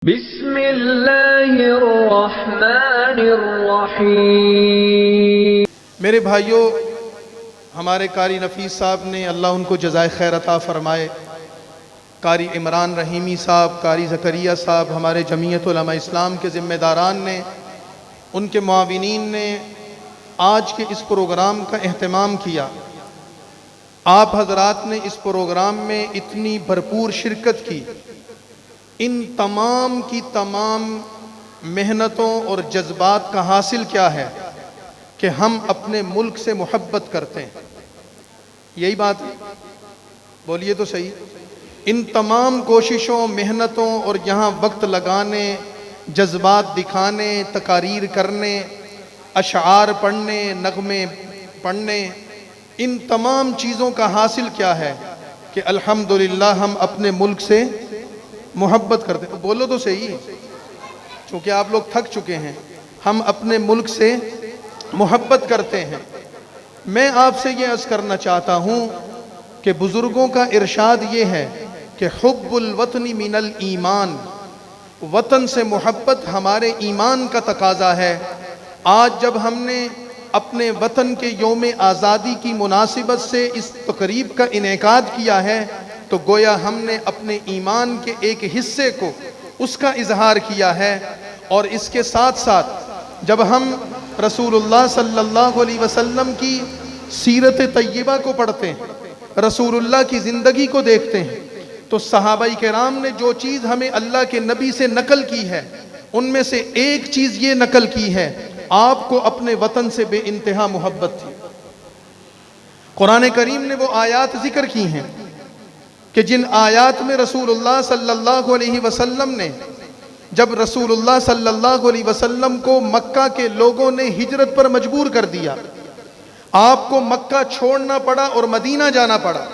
بسم اللہ الرحمن الرحیم۔ میرے بھائیوں، ہمارے قاری نفیس صاحب نے اللہ ان کو جزائے خیر عطا فرمائے، قاری عمران رحیمی صاحب، قاری زکریا صاحب، ہمارے جمعیت علماء اسلام کے ذمہ داران نے، ان کے معاونین نے آج کے اس پروگرام کا اہتمام کیا۔ آپ حضرات نے اس پروگرام میں اتنی بھرپور شرکت کی، ان تمام کی تمام محنتوں اور جذبات کا حاصل کیا ہے کہ ہم اپنے ملک سے محبت کرتے ہیں۔ یہی بات ہے، بولیے تو صحیح۔ ان تمام کوششوں، محنتوں اور یہاں وقت لگانے، جذبات دکھانے، تقاریر کرنے، اشعار پڑھنے، نغمے پڑھنے، ان تمام چیزوں کا حاصل کیا ہے کہ الحمدللہ ہم اپنے ملک سے محبت کرتے ہیں۔ بولو تو صحیح، چونکہ آپ لوگ تھک چکے ہیں۔ ہم اپنے ملک سے محبت کرتے ہیں۔ میں آپ سے یہ عرض کرنا چاہتا ہوں کہ بزرگوں کا ارشاد یہ ہے کہ حب الوطن من الایمان، وطن سے محبت ہمارے ایمان کا تقاضا ہے۔ آج جب ہم نے اپنے وطن کے یوم آزادی کی مناسبت سے اس تقریب کا انعقاد کیا ہے تو گویا ہم نے اپنے ایمان کے ایک حصے کو، اس کا اظہار کیا ہے۔ اور اس کے ساتھ ساتھ جب ہم رسول اللہ صلی اللہ علیہ وسلم کی سیرت طیبہ کو پڑھتے ہیں، رسول اللہ کی زندگی کو دیکھتے ہیں، تو صحابہ کرام نے جو چیز ہمیں اللہ کے نبی سے نقل کی ہے، ان میں سے ایک چیز یہ نقل کی ہے، آپ کو اپنے وطن سے بے انتہا محبت تھی۔ قرآن کریم نے وہ آیات ذکر کی ہیں کہ جن آیات میں رسول اللہ صلی اللہ علیہ وسلم نے، جب رسول اللہ صلی اللہ علیہ وسلم کو مکہ کے لوگوں نے ہجرت پر مجبور کر دیا، آپ کو مکہ چھوڑنا پڑا اور مدینہ جانا پڑا۔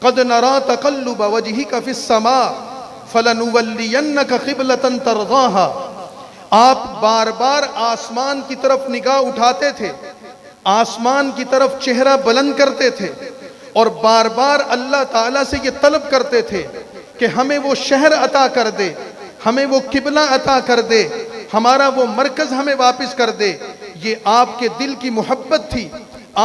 قد نرى تقلب وجهك في السماء فلنولينك قبلة ترضاها۔ آپ بار بار آسمان کی طرف نگاہ اٹھاتے تھے، آسمان کی طرف چہرہ بلند کرتے تھے، اور بار بار اللہ تعالیٰ سے یہ طلب کرتے تھے کہ ہمیں وہ شہر عطا کر دے، ہمیں وہ قبلہ عطا کر دے، ہمارا وہ مرکز ہمیں واپس کر دے۔ یہ آپ کے دل کی محبت تھی،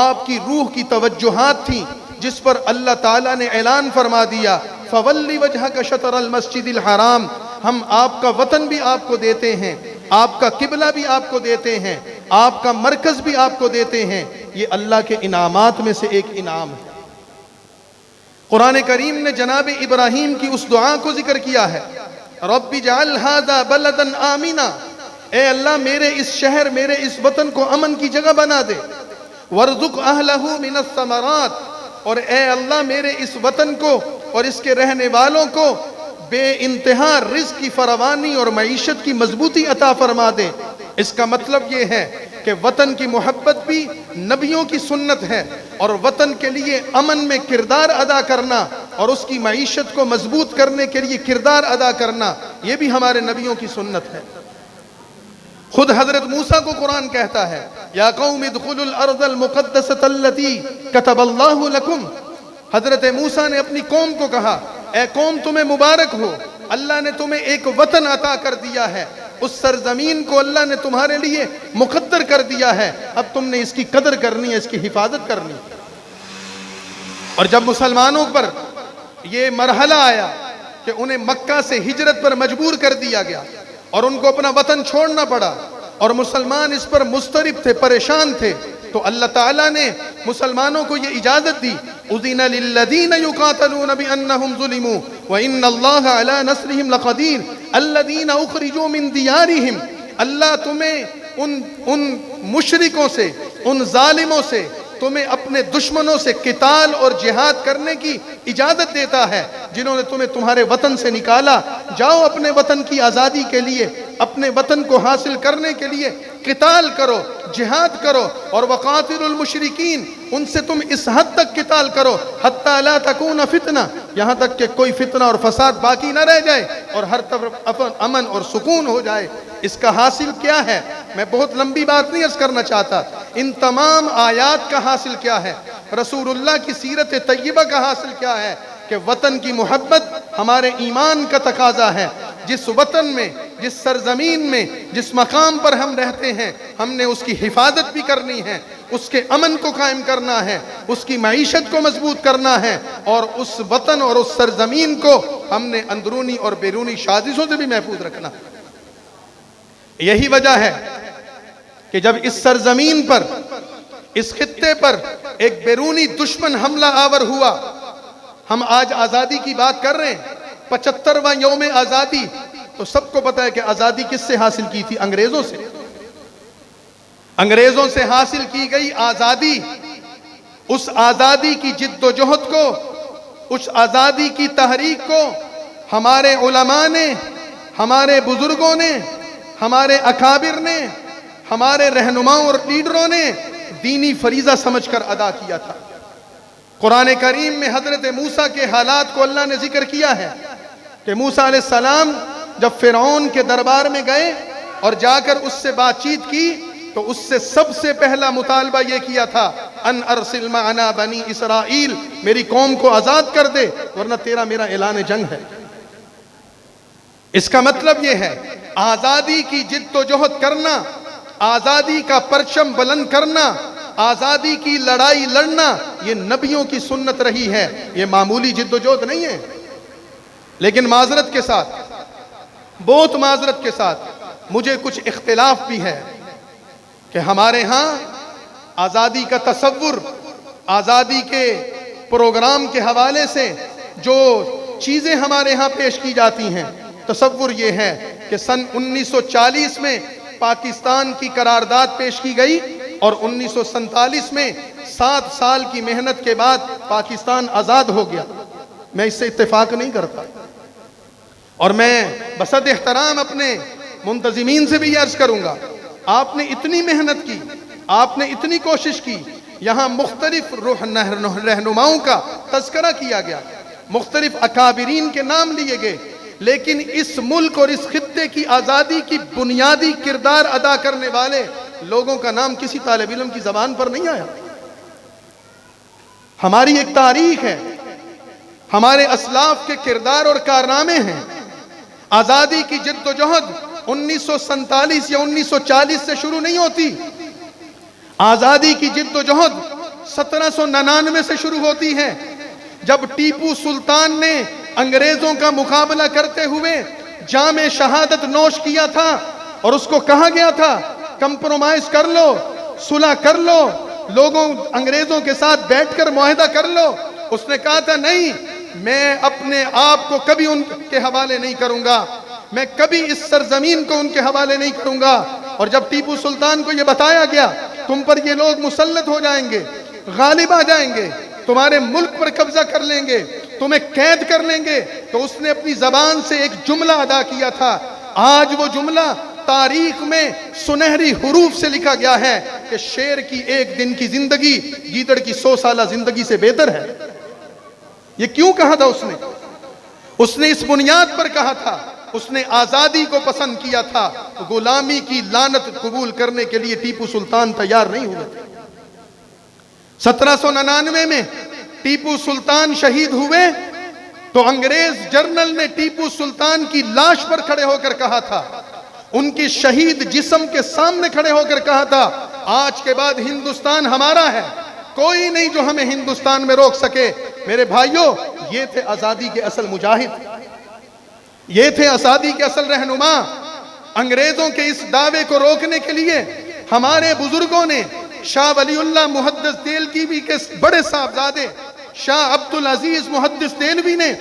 آپ کی روح کی توجہات تھیں، جس پر اللہ تعالیٰ نے اعلان فرما دیا فَوَلِّ وَجْهَكَ شَطْرَ الْمَسْجِدِ الْحَرَامِ۔ ہم آپ کا وطن بھی آپ کو دیتے ہیں، آپ کا قبلہ بھی آپ کو دیتے ہیں، آپ کا مرکز بھی آپ کو دیتے ہیں۔ یہ اللہ کے انعامات میں سے ایک انعام ہے۔ قرآن کریم نے جناب ابراہیم کی اس دعا کو ذکر کیا ہے، رب اجعل ھذا بلدا آمنا، اے اللہ میرے اس شہر، میرے اس وطن کو امن کی جگہ بنا دے، وارزق اہلہ من الثمرات، اور اے اللہ میرے اس وطن کو اور اس کے رہنے والوں کو بے انتہا رزق کی فراوانی اور معیشت کی مضبوطی عطا فرما دے۔ اس کا مطلب یہ ہے کہ وطن کی محبت بھی نبیوں کی سنت ہے، اور وطن کے لیے امن میں کردار ادا کرنا اور اس کی معیشت کو مضبوط کرنے کے لیے کردار ادا کرنا، یہ بھی ہمارے نبیوں کی سنت ہے۔ خود حضرت موسیٰ کو قرآن کہتا ہے یا قوم ادخلوا الارض المقدسۃ التي كتب اللہ لکم۔ حضرت موسیٰ نے اپنی قوم کو کہا اے قوم تمہیں مبارک ہو، اللہ نے تمہیں ایک وطن عطا کر دیا ہے، اس سرزمین کو اللہ نے تمہارے لیے مقدر کر دیا ہے، اب تم نے اس کی قدر کرنی ہے، اس کی حفاظت کرنی ہے۔ اور جب مسلمانوں پر یہ مرحلہ آیا کہ انہیں مکہ سے ہجرت پر مجبور کر دیا گیا اور ان کو اپنا وطن چھوڑنا پڑا، اور مسلمان اس پر مضطرب تھے، پریشان تھے، تو اللہ تعالیٰ نے مسلمانوں کو یہ اجازت دی اذن للذین یقاتلون بانہم ظلموا وان اللہ علی نصرہم لقدیر الذین اخرجوا من دیارہم۔ اللہ تمہیں ان مشرکوں سے، ان ظالموں سے، تمہیں اپنے دشمنوں سے قتال اور جہاد کرنے کی اجازت دیتا ہے، جنہوں نے تمہیں تمہارے وطن سے نکالا۔ جاؤ اپنے وطن کی آزادی کے لیے، اپنے وطن کو حاصل کرنے کے لیے قتال کرو، جہاد کرو، اور وقاتلوا المشرکین، ان سے تم اس حد تک قتال کرو حتی لا تکون فتنہ، یہاں تک کہ کوئی فتنہ اور فساد باقی نہ رہ جائے اور ہر طرف امن اور سکون ہو جائے۔ اس کا حاصل کیا ہے؟ میں بہت لمبی بات نہیں عرض کرنا چاہتا، ان تمام آیات کا حاصل کیا ہے؟ رسول اللہ کی سیرت طیبہ کا حاصل کیا ہے کہ وطن کی محبت ہمارے ایمان کا تقاضا ہے، جس وطن میں، جس سرزمین میں، جس مقام پر ہم رہتے ہیں، ہم نے اس کی حفاظت بھی کرنی ہے، اس کے امن کو قائم کرنا ہے، اس کی معیشت کو مضبوط کرنا ہے، اور اس وطن اور اس سرزمین کو ہم نے اندرونی اور بیرونی سازشوں سے بھی محفوظ رکھنا ہے۔ یہی وجہ ہے کہ جب اس سرزمین پر، اس خطے پر ایک بیرونی دشمن حملہ آور ہوا، ہم آج آزادی کی بات کر رہے ہیں، 75واں یوم آزادی، تو سب کو پتا ہے کہ آزادی کس سے حاصل کی تھی؟ انگریزوں سے۔ انگریزوں سے حاصل کی گئی آزادی، اس آزادی کی جد و جہد کو، اس آزادی کی تحریک کو ہمارے علماء نے، ہمارے بزرگوں نے، ہمارے اکابر نے، ہمارے رہنماؤں اور لیڈروں نے دینی فریضہ سمجھ کر ادا کیا تھا۔ قرآن کریم میں حضرت موسیٰ کے حالات کو اللہ نے ذکر کیا ہے کہ موسیٰ علیہ السلام جب فرعون کے دربار میں گئے اور جا کر اس سے بات چیت کی تو اس سے سب سے پہلا مطالبہ یہ کیا تھا، ان ارسل معنا بنی اسرائیل، میری قوم کو آزاد کر دے ورنہ تیرا میرا اعلان جنگ ہے۔ اس کا مطلب یہ ہے آزادی کی جد و جہد کرنا، آزادی کا پرچم بلند کرنا، آزادی کی لڑائی لڑنا، یہ نبیوں کی سنت رہی ہے، یہ معمولی جد و جہد نہیں ہے۔ لیکن معذرت کے ساتھ، بہت معذرت کے ساتھ، مجھے کچھ اختلاف بھی ہے کہ ہمارے ہاں آزادی کا تصور، آزادی کے پروگرام کے حوالے سے جو چیزیں ہمارے ہاں پیش کی جاتی ہیں، تصور یہ ہے کہ سن 1940 میں پاکستان کی قرارداد پیش کی گئی اور 1947 میں 7 سال کی محنت کے بعد پاکستان آزاد ہو گیا۔ میں اس سے اتفاق نہیں کرتا، اور میں بصد احترام اپنے منتظمین سے بھی یہ عرض کروں گا، آپ نے اتنی محنت کی، آپ نے اتنی کوشش کی، یہاں مختلف رہنماؤں کا تذکرہ کیا گیا، مختلف اکابرین کے نام لیے گئے، لیکن اس ملک اور اس خطے کی آزادی کی بنیادی کردار ادا کرنے والے لوگوں کا نام کسی طالب علم کی زبان پر نہیں آیا۔ ہماری ایک تاریخ ہے، ہمارے اسلاف کے کردار اور کارنامے ہیں۔ آزادی کی جد و جہد 1947 یا 1940 سے شروع نہیں ہوتی، آزادی کی جد و جہد 1799 سے شروع ہوتی ہے، جب ٹیپو سلطان نے انگریزوں کا مقابلہ کرتے ہوئے جام شہادت نوش کیا تھا اور اس کو کہا گیا تھا کمپرومائز کر لو، صلح کر لو، لوگوں انگریزوں کے ساتھ بیٹھ کر معاہدہ کر لو۔ اس نے کہا تھا نہیں، میں اپنے آپ کو کبھی ان کے حوالے نہیں کروں گا، میں کبھی اس سرزمین کو ان کے حوالے نہیں کروں گا۔ اور جب ٹیپو سلطان کو یہ بتایا گیا تم پر یہ لوگ مسلط ہو جائیں گے، غالب آ جائیں گے، تمہارے ملک پر قبضہ کر لیں گے، تمہیں قید کر لیں گے، تو اس نے اپنی زبان سے ایک جملہ ادا کیا تھا۔ آج وہ جملہ تاریخ میں سنہری حروف سے لکھا گیا ہے کہ شیر کی ایک دن کی زندگی گیدڑ کی 100 سالہ زندگی سے بہتر ہے۔ یہ کیوں کہا تھا اس نے اس بنیاد پر کہا تھا، اس نے آزادی کو پسند کیا تھا، غلامی کی لعنت قبول کرنے کے لیے ٹیپو سلطان تیار نہیں ہوئے تھے۔ 1799 میں ٹیپو سلطان شہید ہوئے تو انگریز جرنل نے ٹیپو سلطان کی لاش پر کھڑے ہو کر کہا تھا، ان کی شہید جسم کے سامنے کھڑے ہو کر کہا تھا، آج کے بعد ہندوستان ہمارا ہے، کوئی نہیں جو ہمیں ہندوستان میں روک سکے۔ میرے بھائیوں، یہ تھے آزادی کے اصل مجاہد، یہ تھے آزادی کے اصل رہنما۔ انگریزوں کے اس دعوے کو روکنے کے لیے ہمارے بزرگوں نے، شاہ ولی اللہ محدث دہلوی کے بڑے صاحبزادے شاہ عبدالعزیز محدث دہلوی نے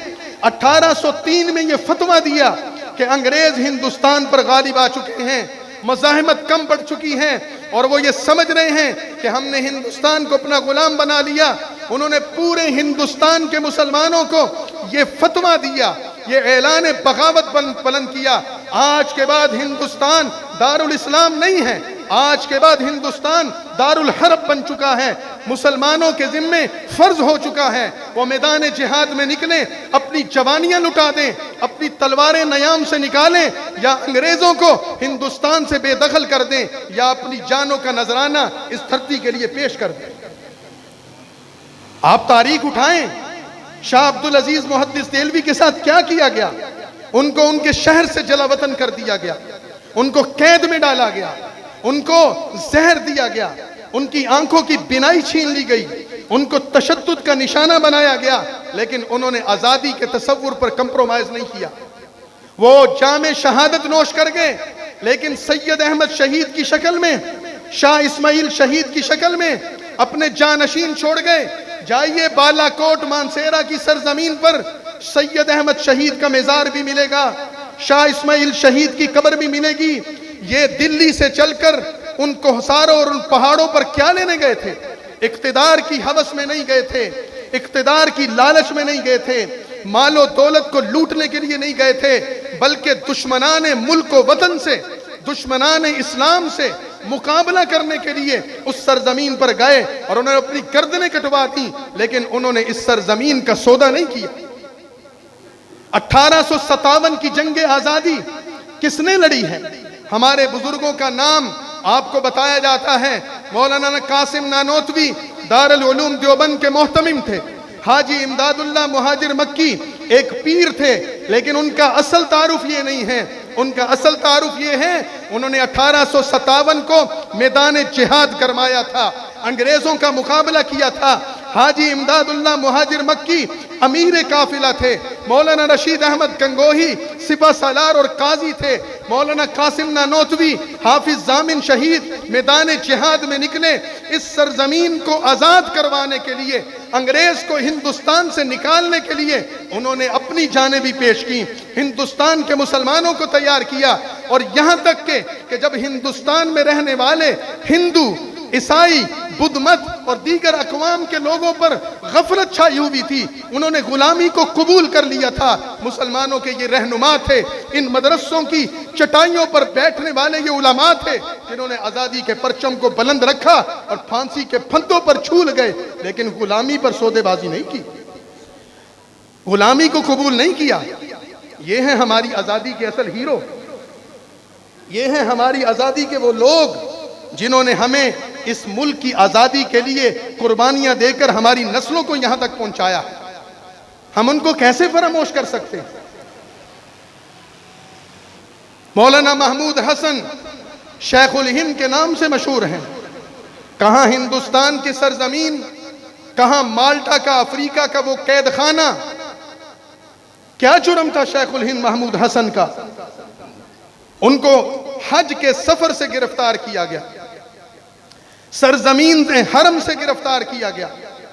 1803 میں یہ فتویٰ دیا کہ انگریز ہندوستان پر غالب آ چکے ہیں، مزاحمت کم پڑ چکی ہیں، اور وہ یہ سمجھ رہے ہیں کہ ہم نے ہندوستان کو اپنا غلام بنا لیا۔ انہوں نے پورے ہندوستان کے مسلمانوں کو یہ فتویٰ دیا، یہ اعلان بغاوت بلند کیا، آج کے بعد ہندوستان دارالاسلام نہیں ہے، آج کے بعد ہندوستان دارالحرب بن چکا ہے، مسلمانوں کے ذمے فرض ہو چکا ہے وہ میدان جہاد میں نکلیں، اپنی جوانیاں لٹا دیں، اپنی تلواریں نیام سے نکالیں، یا انگریزوں کو ہندوستان سے بے دخل کر دیں، یا اپنی جانوں کا نذرانہ اس دھرتی کے لیے پیش کر دیں۔ آپ تاریخ اٹھائیں، شاہ عبدالعزیز محدث دہلوی کے ساتھ کیا کیا گیا، ان کو ان کے شہر سے جلا وطن کر دیا گیا، ان کو قید میں ڈالا گیا، ان کو زہر دیا گیا، ان کی آنکھوں کی بینائی چھین لی گئی، ان کو تشدد کا نشانہ بنایا گیا، لیکن انہوں نے آزادی کے تصور پر کمپرومائز نہیں کیا۔ وہ جام شہادت نوش کر گئے، لیکن سید احمد شہید کی شکل میں، شاہ اسماعیل شہید کی شکل میں اپنے جانشین چھوڑ گئے۔ جائیے بالا کوٹ مانسیرا کی سرزمین پر سید احمد شہید کا مزار بھی ملے گا، شاہ اسماعیل شہید کی قبر بھی ملے گی۔ یہ دلی سے چل کر ان کوہساروں اور ان پہاڑوں پر کیا لینے گئے تھے؟ اقتدار کی ہوس میں نہیں گئے تھے، اقتدار کی لالچ میں نہیں گئے تھے، مال و دولت کو لوٹنے کے لیے نہیں گئے تھے، بلکہ دشمنان ملک و وطن سے، دشمنان اسلام سے مقابلہ کرنے کے لیے اس سرزمین پر گئے، اور انہوں نے اپنی گردنیں کٹوا دی، لیکن انہوں نے اس سرزمین کا سودا نہیں کیا۔ 1857 کی جنگ آزادی کس نے لڑی ہے؟ ہمارے بزرگوں کا نام آپ کو بتایا جاتا ہے۔ مولانا قاسم نانوتوی دارالعلوم دیوبند کے محتمم تھے۔ حاجی امداد اللہ مہاجر مکی ایک پیر تھے، لیکن ان کا اصل تعارف یہ نہیں ہے۔ ان کا اصل تعارف یہ ہے، انہوں نے 1857 کو میدان جہاد گرمایا تھا، انگریزوں کا مقابلہ کیا تھا۔ حاجی امداد اللہ مہاجر مکی امیر قافلہ تھے، مولانا رشید احمد گنگوہی سپہ سالار اور قاضی تھے، مولانا قاسم نانوتوی حافظ ضامن شہید میدان جہاد میں نکلے۔ اس سرزمین کو آزاد کروانے کے لیے، انگریز کو ہندوستان سے نکالنے کے لیے انہوں نے اپنی جانیں بھی پیش کی، ہندوستان کے مسلمانوں کو تیار کیا، اور یہاں تک کہ جب ہندوستان میں رہنے والے ہندو، عیسائی، بدھ مت اور دیگر اقوام کے لوگوں پر غفلت چھائی ہوئی تھی، انہوں نے غلامی کو قبول کر لیا تھا۔ مسلمانوں کے یہ رہنما تھے، ان مدرسوں کی چٹائیوں پر بیٹھنے والے یہ علماء تھے، جنہوں نے آزادی کے پرچم کو بلند رکھا اور پھانسی کے پھندوں پر چھول گئے، لیکن غلامی پر سودے بازی نہیں کی، غلامی کو قبول نہیں کیا۔ یہ ہیں ہماری آزادی کے اصل ہیرو، یہ ہیں ہماری آزادی کے وہ لوگ جنہوں نے ہمیں اس ملک کی آزادی کے لیے قربانیاں دے کر ہماری نسلوں کو یہاں تک پہنچایا۔ ہم ان کو کیسے فراموش کر سکتے ہیں؟ مولانا محمود حسن شیخ الہند کے نام سے مشہور ہیں۔ کہاں ہندوستان کی سرزمین، کہاں مالٹا کا، افریقہ کا وہ قید خانہ۔ کیا جرم تھا شیخ الہند محمود حسن کا؟ ان کو حج کے سفر سے گرفتار کیا گیا، سرزمین حرم سے گرفتار کیا گیا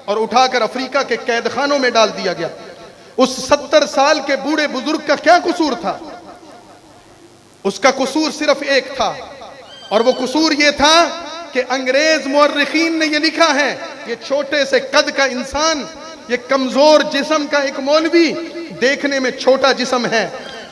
اور اٹھا کر افریقہ کے قید خانوں میں ڈال دیا گیا۔ اس 70 سال کے بوڑھے بزرگ کا کیا قصور تھا؟ اس کا قصور صرف ایک تھا، اور وہ قصور یہ تھا کہ انگریز مورخین نے یہ لکھا ہے، یہ چھوٹے سے قد کا انسان، یہ کمزور جسم کا ایک مولوی، دیکھنے میں چھوٹا جسم ہے،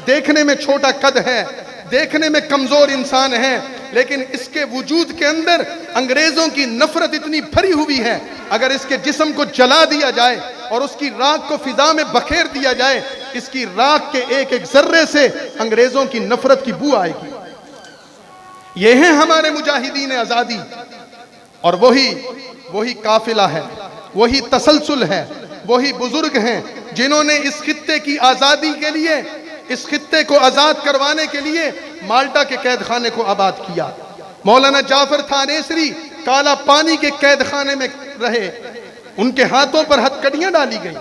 دیکھنے میں چھوٹا قد ہے، دیکھنے میں کمزور انسان ہے، لیکن اس کے وجود کے اندر انگریزوں کی نفرت اتنی بھری ہوئی ہے، اگر اس کے جسم کو جلا دیا جائے اور اس کی راکھ کو فضا میں بکھیر دیا جائے، اس کی راکھ کے ایک ایک ذرے سے انگریزوں کی نفرت کی بو آئے گی۔ یہ ہیں ہمارے مجاہدین آزادی، اور وہی قافلہ ہے، وہی تسلسل ہے، وہی بزرگ ہیں جنہوں نے اس خطے کی آزادی کے لیے، اس خطے کو آزاد کروانے کے لیے مالٹا کے قید خانے کو آباد کیا۔ مولانا جعفر تھانیسری کالا پانی کے قید خانے میں رہے، ان کے ہاتھوں پر ہتھکڑیاں ڈالی گئیں،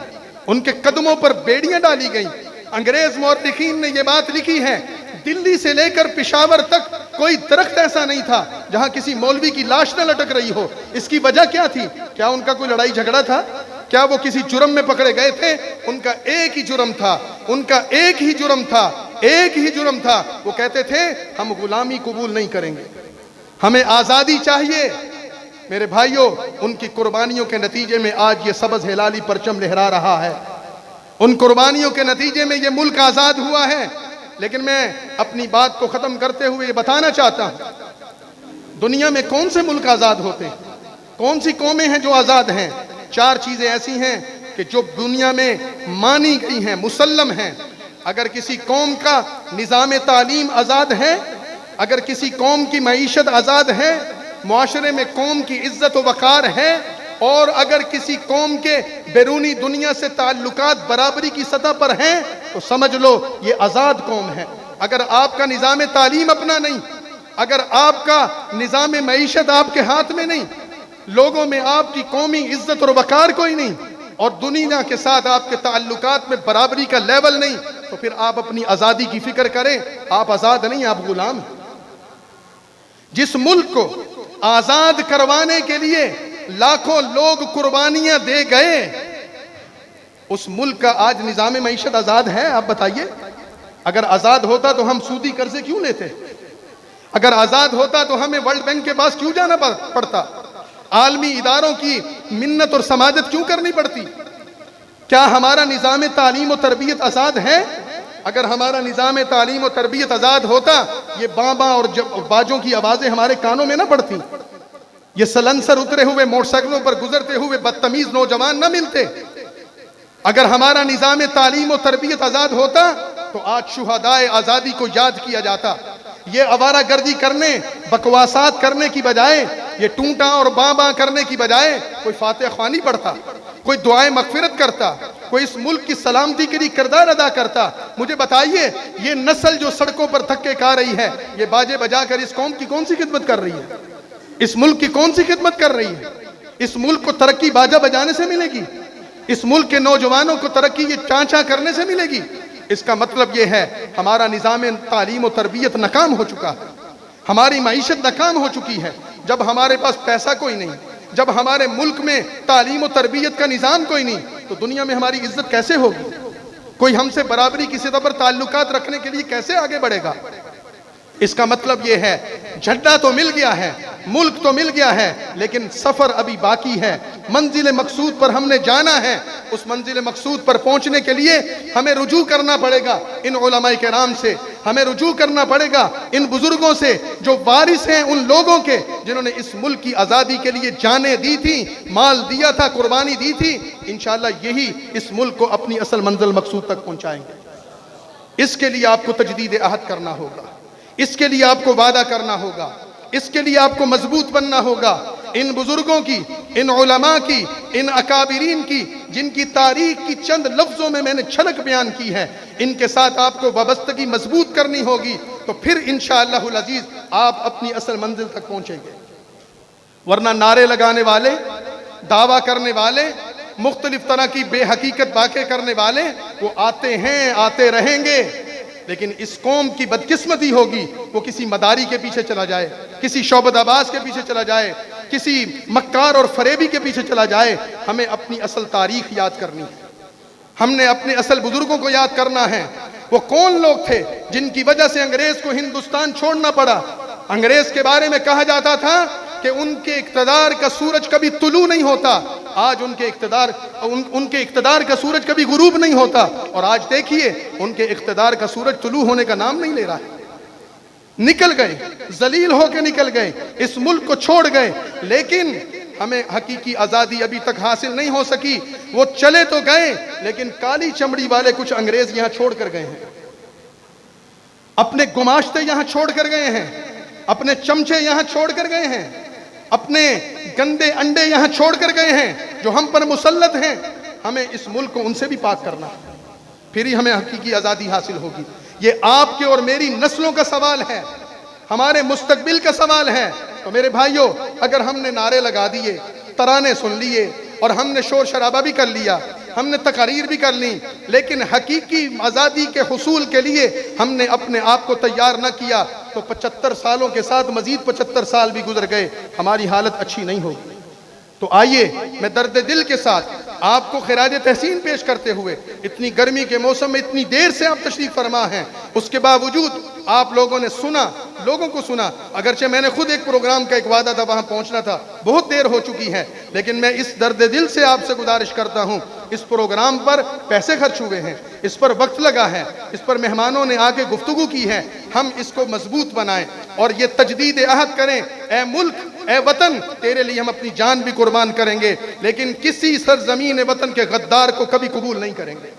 ان کے قدموں پر بیڑیاں ڈالی گئیں۔ انگریز مورخین نے یہ بات لکھی ہے، دلی سے لے کر پشاور تک کوئی درخت ایسا نہیں تھا جہاں کسی مولوی کی لاش نہ لٹک رہی ہو۔ اس کی وجہ کیا تھی؟ کیا ان کا کوئی لڑائی جھگڑا تھا؟ کیا وہ کسی جرم میں پکڑے گئے تھے؟ ان کا ایک ہی جرم تھا، ان کا ایک ہی جرم تھا، ایک ہی جرم تھا۔ وہ کہتے تھے ہم غلامی قبول نہیں کریں گے، ہمیں آزادی چاہیے۔ میرے بھائیوں، ان کی قربانیوں کے نتیجے میں آج یہ سبز ہلالی پرچم لہرا رہا ہے، ان قربانیوں کے نتیجے میں یہ ملک آزاد ہوا ہے۔ لیکن میں اپنی بات کو ختم کرتے ہوئے یہ بتانا چاہتا ہوں، دنیا میں کون سے ملک آزاد ہوتے ہیں؟ کون سی قومیں ہیں جو آزاد ہیں؟ 4 چیزیں ایسی ہیں کہ جو دنیا میں مانی گئی ہیں، مسلم ہیں۔ اگر کسی قوم کا نظام تعلیم آزاد ہے، اگر کسی قوم کی معیشت آزاد ہے، معاشرے میں قوم کی عزت و وقار ہے، اور اگر کسی قوم کے بیرونی دنیا سے تعلقات برابری کی سطح پر ہیں تو سمجھ لو یہ آزاد قوم ہے۔ اگر آپ کا نظام تعلیم اپنا نہیں، اگر آپ کا نظام معیشت آپ کے ہاتھ میں نہیں، لوگوں میں آپ کی قومی عزت اور وقار کوئی نہیں، اور دنیا کے ساتھ آپ کے تعلقات میں برابری کا لیول نہیں، تو پھر آپ اپنی آزادی کی فکر کریں۔ آپ آزاد نہیں، آپ غلام ہیں۔ جس ملک کو آزاد کروانے کے لیے لاکھوں لوگ قربانیاں دے گئے، اس ملک کا آج نظام معیشت آزاد ہے؟ آپ بتائیے۔ اگر آزاد ہوتا تو ہم سودی قرضے کیوں لیتے؟ اگر آزاد ہوتا تو ہمیں ورلڈ بینک کے پاس کیوں جانا پڑتا؟ عالمی اداروں کی منت اور سماجت کیوں کرنی پڑتی؟ کیا ہمارا نظام تعلیم و تربیت آزاد ہے؟ اگر ہمارا نظام تعلیم و تربیت آزاد ہوتا، یہ باں اور باجوں کی آوازیں ہمارے کانوں میں نہ پڑتی، یہ سلنسر اترے ہوئے موٹر سائیکلوں پر گزرتے ہوئے بدتمیز نوجوان نہ ملتے۔ اگر ہمارا نظام تعلیم و تربیت آزاد ہوتا تو آج شہدائے آزادی کو یاد کیا جاتا۔ یہ آوارہ گردی کرنے، بکواسات کرنے کی بجائے، یہ ٹونٹا اور باں کرنے کی بجائے کوئی فاتح خوانی پڑھتا، کوئی دعائیں مغفرت کرتا، کوئی اس ملک کی سلامتی کے لیے کردار ادا کرتا۔ مجھے بتائیے، یہ نسل جو سڑکوں پر دھکے کھا رہی ہے، یہ باجے بجا کر اس قوم کی کون سی خدمت کر رہی ہے؟ اس ملک کی کون سی خدمت کر رہی ہے؟ اس ملک کو ترقی باجا بجانے سے ملے گی؟ اس ملک کے نوجوانوں کو ترقی یہ چانچا کرنے سے ملے گی؟ اس کا مطلب یہ ہے ہمارا نظام تعلیم و تربیت ناکام ہو چکا ہے، ہماری معیشت ناکام ہو چکی ہے۔ جب ہمارے پاس پیسہ کوئی نہیں، جب ہمارے ملک میں تعلیم و تربیت کا نظام کوئی نہیں، تو دنیا میں ہماری عزت کیسے ہوگی؟ کوئی ہم سے برابری کی سطح پر تعلقات رکھنے کے لیے کیسے آگے بڑھے گا؟ اس کا مطلب یہ ہے جھنڈا تو مل گیا ہے، ملک تو مل گیا ہے، لیکن سفر ابھی باقی ہے۔ منزل مقصود پر ہم نے جانا ہے، اس منزل مقصود پر پہنچنے کے لیے ہمیں رجوع کرنا پڑے گا ان علماء کرام سے، ہمیں رجوع کرنا پڑے گا ان بزرگوں سے جو وارث ہیں ان لوگوں کے جنہوں نے اس ملک کی آزادی کے لیے جانیں دی تھی، مال دیا تھا، قربانی دی تھی۔ انشاءاللہ یہی اس ملک کو اپنی اصل منزل مقصود تک پہنچائیں گے۔ اس کے لیے آپ کو تجدید عہد کرنا ہوگا، اس کے لیے آپ کو وعدہ کرنا ہوگا، اس کے لیے آپ کو مضبوط بننا ہوگا۔ ان بزرگوں کی، ان علماء کی، ان اکابرین کی، جن کی تاریخ کی چند لفظوں میں نے جھلک بیان کی ہے، ان کے ساتھ آپ کو وابستگی مضبوط کرنی ہوگی، تو پھر انشاءاللہ العزیز آپ اپنی اصل منزل تک پہنچیں گے۔ ورنہ نعرے لگانے والے، دعویٰ کرنے والے، مختلف طرح کی بے حقیقت باتیں کرنے والے، وہ آتے ہیں، آتے رہیں گے، لیکن اس قوم کی بدقسمتی ہوگی وہ کسی مداری کے پیچھے چلا جائے، کسی شعبد عباس کے پیچھے چلا جائے، کسی مکار اور فریبی کے پیچھے چلا جائے۔ ہمیں اپنی اصل تاریخ یاد کرنی ہے، ہم نے اپنے اصل بزرگوں کو یاد کرنا ہے۔ وہ کون لوگ تھے جن کی وجہ سے انگریز کو ہندوستان چھوڑنا پڑا؟ انگریز کے بارے میں کہا جاتا تھا کہ ان کے اقتدار کا سورج کبھی طلوع نہیں ہوتا، آج ان کے اقتدار کا سورج کبھی غروب نہیں ہوتا، اور آج دیکھیے ان کے اقتدار کا سورج طلوع ہونے کا نام نہیں لے رہا ہے۔ نکل گئے، ذلیل ہو کے نکل گئے، اس ملک کو چھوڑ گئے، لیکن ہمیں حقیقی آزادی ابھی تک حاصل نہیں ہو سکی۔ وہ چلے تو گئے، لیکن کالی چمڑی والے کچھ انگریز یہاں چھوڑ کر گئے ہیں، اپنے گماشتے یہاں چھوڑ کر گئے ہیں، اپنے چمچے یہاں چھوڑ کر گئے ہیں، اپنے گندے انڈے یہاں چھوڑ کر گئے ہیں جو ہم پر مسلط ہیں۔ ہمیں اس ملک کو ان سے بھی پاک کرنا ہے، پھر ہی ہمیں حقیقی آزادی حاصل ہوگی۔ یہ آپ کے اور میری نسلوں کا سوال ہے، ہمارے مستقبل کا سوال ہے۔ تو میرے بھائیوں، اگر ہم نے نعرے لگا دیے، ترانے سن لیے، اور ہم نے شور شرابہ بھی کر لیا، ہم نے تقاریر بھی کر لی، لیکن حقیقی آزادی کے حصول کے لیے ہم نے اپنے آپ کو تیار نہ کیا، تو 75 سالوں کے ساتھ مزید 75 سال بھی گزر گئے، ہماری حالت اچھی نہیں ہوگی۔ تو آئیے میں درد دل کے ساتھ آپ کو خراج تحسین پیش کرتے ہوئے، اتنی گرمی کے موسم میں اتنی دیر سے آپ تشریف فرما ہیں، اس کے باوجود آپ لوگوں نے سنا، لوگوں کو سنا، اگرچہ میں نے خود ایک پروگرام کا ایک وعدہ تھا، وہاں پہنچنا تھا، بہت دیر ہو چکی ہے، لیکن میں اس درد دل سے آپ سے گزارش کرتا ہوں، اس پروگرام پر پیسے خرچ ہوئے ہیں، اس پر وقت لگا ہے، اس پر مہمانوں نے آ کے گفتگو کی ہے، ہم اس کو مضبوط بنائیں اور یہ تجدید عہد کریں، اے ملک، اے وطن، تیرے لیے ہم اپنی جان بھی قربان کریں گے، لیکن کسی سرزمین وطن کے غدار کو کبھی قبول نہیں کریں گے۔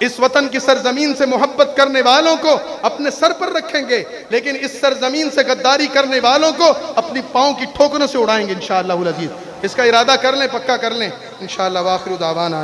اس وطن کی سرزمین سے محبت کرنے والوں کو اپنے سر پر رکھیں گے، لیکن اس سرزمین سے غداری کرنے والوں کو اپنی پاؤں کی ٹھوکروں سے اڑائیں گے انشاءاللہ العزیز۔ اس کا ارادہ کر لیں، پکا کر لیں انشاءاللہ۔ وآخر دعوانا